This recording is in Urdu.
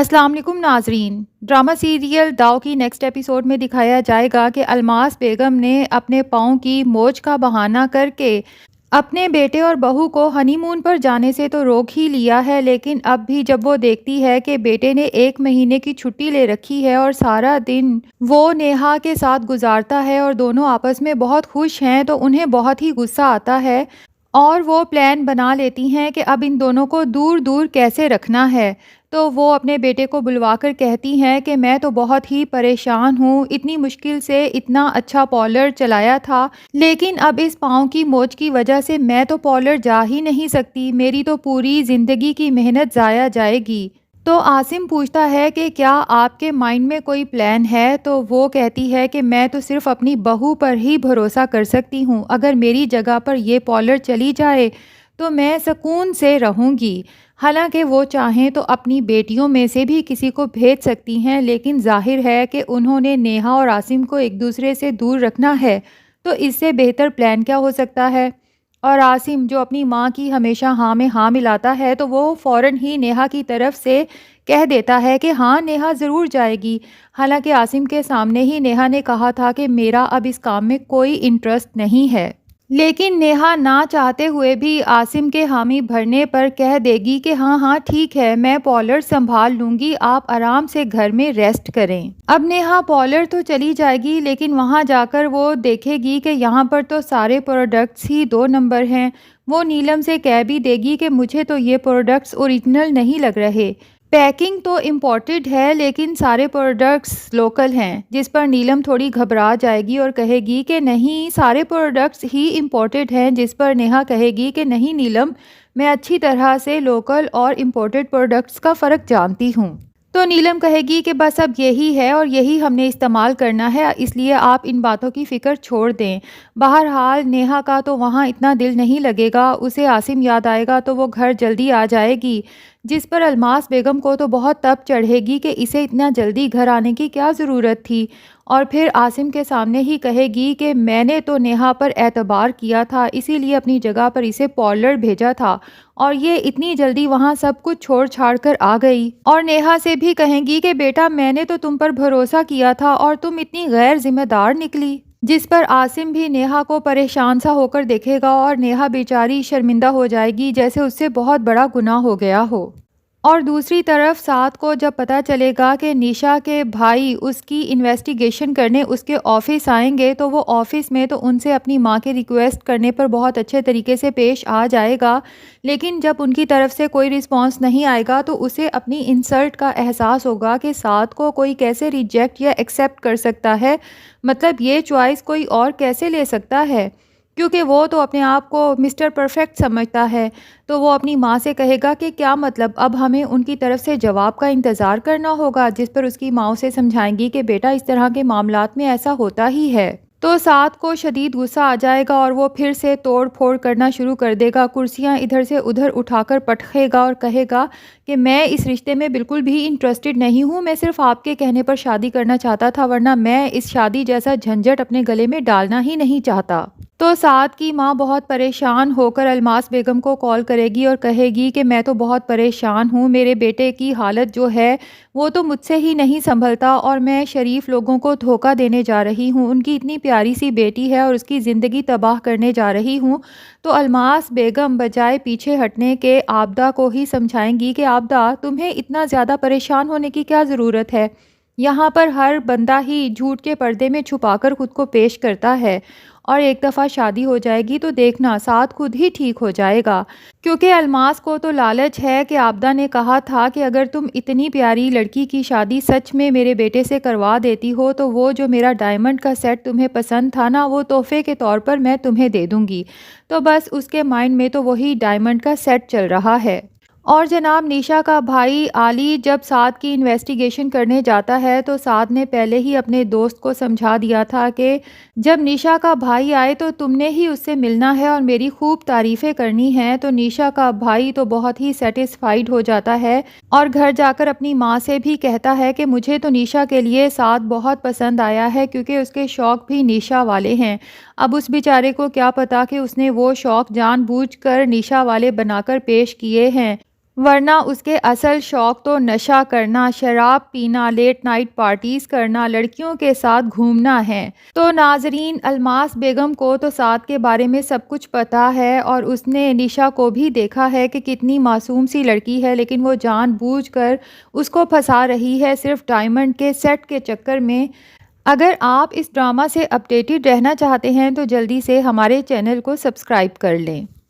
السلام علیکم ناظرین۔ ڈرامہ سیریل داؤ کی نیکسٹ ایپیسوڈ میں دکھایا جائے گا کہ الماس بیگم نے اپنے پاؤں کی موچ کا بہانہ کر کے اپنے بیٹے اور بہو کو ہنی مون پر جانے سے تو روک ہی لیا ہے، لیکن اب بھی جب وہ دیکھتی ہے کہ بیٹے نے 1 مہینے کی چھٹی لے رکھی ہے اور سارا دن وہ نیہا کے ساتھ گزارتا ہے اور دونوں آپس میں بہت خوش ہیں، تو انہیں بہت ہی غصہ آتا ہے اور وہ پلان بنا لیتی ہیں کہ اب ان دونوں کو دور دور کیسے رکھنا ہے۔ تو وہ اپنے بیٹے کو بلوا کر کہتی ہیں کہ میں تو بہت ہی پریشان ہوں، اتنی مشکل سے اتنا اچھا پارلر چلایا تھا، لیکن اب اس پاؤں کی موچ کی وجہ سے میں تو پارلر جا ہی نہیں سکتی، میری تو پوری زندگی کی محنت ضائع جائے گی۔ تو عاصم پوچھتا ہے کہ کیا آپ کے مائنڈ میں کوئی پلان ہے؟ تو وہ کہتی ہے کہ میں تو صرف اپنی بہو پر ہی بھروسہ کر سکتی ہوں، اگر میری جگہ پر یہ پارلر چلی جائے تو میں سکون سے رہوں گی۔ حالانکہ وہ چاہیں تو اپنی بیٹیوں میں سے بھی کسی کو بھیج سکتی ہیں، لیکن ظاہر ہے کہ انہوں نے نیہا اور عاصم کو ایک دوسرے سے دور رکھنا ہے، تو اس سے بہتر پلان کیا ہو سکتا ہے؟ اور عاصم جو اپنی ماں کی ہمیشہ ہاں میں ہاں ملاتا ہے، تو وہ فوراً ہی نیہا کی طرف سے کہہ دیتا ہے کہ ہاں نیہا ضرور جائے گی، حالانکہ عاصم کے سامنے ہی نیہا نے کہا تھا کہ میرا اب اس کام میں کوئی انٹرسٹ نہیں ہے۔ لیکن نیہا نہ چاہتے ہوئے بھی عاصم کے حامی بھرنے پر کہہ دے گی کہ ہاں ہاں ٹھیک ہے، میں پارلر سنبھال لوں گی، آپ آرام سے گھر میں ریسٹ کریں۔ اب نیہا پارلر تو چلی جائے گی، لیکن وہاں جا کر وہ دیکھے گی کہ یہاں پر تو سارے پروڈکٹس ہی 2 نمبر ہیں۔ وہ نیلم سے کہہ بھی دے گی کہ مجھے تو یہ پروڈکٹس اوریجنل نہیں لگ رہے، پیکنگ تو امپورٹڈ ہے لیکن سارے پروڈکٹس لوکل ہیں، جس پر نیلم تھوڑی گھبرا جائے گی اور کہے گی کہ نہیں سارے پروڈکٹس ہی امپورٹڈ ہیں، جس پر نیہا کہے گی کہ نہیں نیلم، میں اچھی طرح سے لوکل اور امپورٹڈ پروڈکٹس کا فرق جانتی ہوں۔ تو نیلم کہے گی کہ بس اب یہی ہے اور یہی ہم نے استعمال کرنا ہے، اس لیے آپ ان باتوں کی فکر چھوڑ دیں۔ بہرحال نیہا کا تو وہاں اتنا دل نہیں لگے گا، اسے عاصم یاد آئے گا تو وہ گھر جلدی آ جائے گی، جس پر الماس بیگم کو تو بہت تپ چڑھے گی کہ اسے اتنا جلدی گھر آنے کی کیا ضرورت تھی، اور پھر عاصم کے سامنے ہی کہے گی کہ میں نے تو نیہا پر اعتبار کیا تھا، اسی لیے اپنی جگہ پر اسے پارلر بھیجا تھا، اور یہ اتنی جلدی وہاں سب کچھ چھوڑ چھاڑ کر آ گئی۔ اور نیہا سے بھی کہیں گی کہ بیٹا میں نے تو تم پر بھروسہ کیا تھا اور تم اتنی غیر ذمہ دار نکلی، جس پر عاصم بھی نیہا کو پریشان سا ہو کر دیکھے گا اور نیہا بیچاری شرمندہ ہو جائے گی جیسے اس سے بہت بڑا گناہ ہو گیا ہو۔ اور دوسری طرف سعد کو جب پتہ چلے گا کہ نیشا کے بھائی اس کی انویسٹیگیشن کرنے اس کے آفس آئیں گے، تو وہ آفس میں تو ان سے اپنی ماں کے ریکویسٹ کرنے پر بہت اچھے طریقے سے پیش آ جائے گا، لیکن جب ان کی طرف سے کوئی رسپانس نہیں آئے گا تو اسے اپنی انسلٹ کا احساس ہوگا کہ سعد کو کوئی کیسے ریجیکٹ یا ایکسیپٹ کر سکتا ہے، مطلب یہ چوائس کوئی اور کیسے لے سکتا ہے، کیونکہ وہ تو اپنے آپ کو مسٹر پرفیکٹ سمجھتا ہے۔ تو وہ اپنی ماں سے کہے گا کہ کیا مطلب اب ہمیں ان کی طرف سے جواب کا انتظار کرنا ہوگا، جس پر اس کی ماں اسے سمجھائیں گی کہ بیٹا اس طرح کے معاملات میں ایسا ہوتا ہی ہے۔ تو سعد کو شدید غصہ آ جائے گا اور وہ پھر سے توڑ پھوڑ کرنا شروع کر دے گا، کرسیاں ادھر سے ادھر اٹھا کر پٹکے گا اور کہے گا کہ میں اس رشتے میں بالکل بھی انٹرسٹڈ نہیں ہوں، میں صرف آپ کے کہنے پر شادی کرنا چاہتا تھا، ورنہ میں اس شادی جیسا جھنجٹ اپنے گلے میں ڈالنا ہی نہیں چاہتا۔ تو سعد کی ماں بہت پریشان ہو کر الماس بیگم کو کال کرے گی اور کہے گی کہ میں تو بہت پریشان ہوں، میرے بیٹے کی حالت جو ہے وہ تو مجھ سے ہی نہیں سنبھلتا اور میں شریف لوگوں کو دھوکہ دینے جا رہی ہوں، ان کی اتنی پیاری سی بیٹی ہے اور اس کی زندگی تباہ کرنے جا رہی ہوں۔ تو الماس بیگم بجائے پیچھے ہٹنے کے عابدہ کو ہی سمجھائیں گی کہ عابدہ تمہیں اتنا زیادہ پریشان ہونے کی کیا ضرورت ہے، یہاں پر ہر بندہ ہی جھوٹ کے پردے میں چھپا کر خود کو پیش کرتا ہے، اور ایک دفعہ شادی ہو جائے گی تو دیکھنا سعد خود ہی ٹھیک ہو جائے گا، کیونکہ الماس کو تو لالچ ہے کہ عابدہ نے کہا تھا کہ اگر تم اتنی پیاری لڑکی کی شادی سچ میں میرے بیٹے سے کروا دیتی ہو تو وہ جو میرا ڈائمنڈ کا سیٹ تمہیں پسند تھا نا، وہ تحفے کے طور پر میں تمہیں دے دوں گی۔ تو بس اس کے مائنڈ میں تو وہی ڈائمنڈ کا سیٹ چل رہا ہے۔ اور جناب نیشا کا بھائی علی جب سعد کی انویسٹیگیشن کرنے جاتا ہے تو سعد نے پہلے ہی اپنے دوست کو سمجھا دیا تھا کہ جب نیشا کا بھائی آئے تو تم نے ہی اس سے ملنا ہے اور میری خوب تعریفیں کرنی ہیں۔ تو نیشا کا بھائی تو بہت ہی سیٹسفائیڈ ہو جاتا ہے اور گھر جا کر اپنی ماں سے بھی کہتا ہے کہ مجھے تو نیشا کے لیے سعد بہت پسند آیا ہے، کیونکہ اس کے شوق بھی نیشا والے ہیں۔ اب اس بیچارے کو کیا پتا کہ اس نے وہ شوق جان بوجھ کر نیشا والے بنا کر پیش کیے ہیں۔ ورنہ اس کے اصل شوق تو نشہ کرنا، شراب پینا، لیٹ نائٹ پارٹیز کرنا، لڑکیوں کے ساتھ گھومنا ہے۔ تو ناظرین، الماس بیگم کو تو سعد کے بارے میں سب کچھ پتہ ہے، اور اس نے نشا کو بھی دیکھا ہے کہ کتنی معصوم سی لڑکی ہے، لیکن وہ جان بوجھ کر اس کو پھنسا رہی ہے صرف ڈائمنڈ کے سیٹ کے چکر میں۔ اگر آپ اس ڈرامہ سے اپڈیٹڈ رہنا چاہتے ہیں تو جلدی سے ہمارے چینل کو سبسکرائب کر لیں۔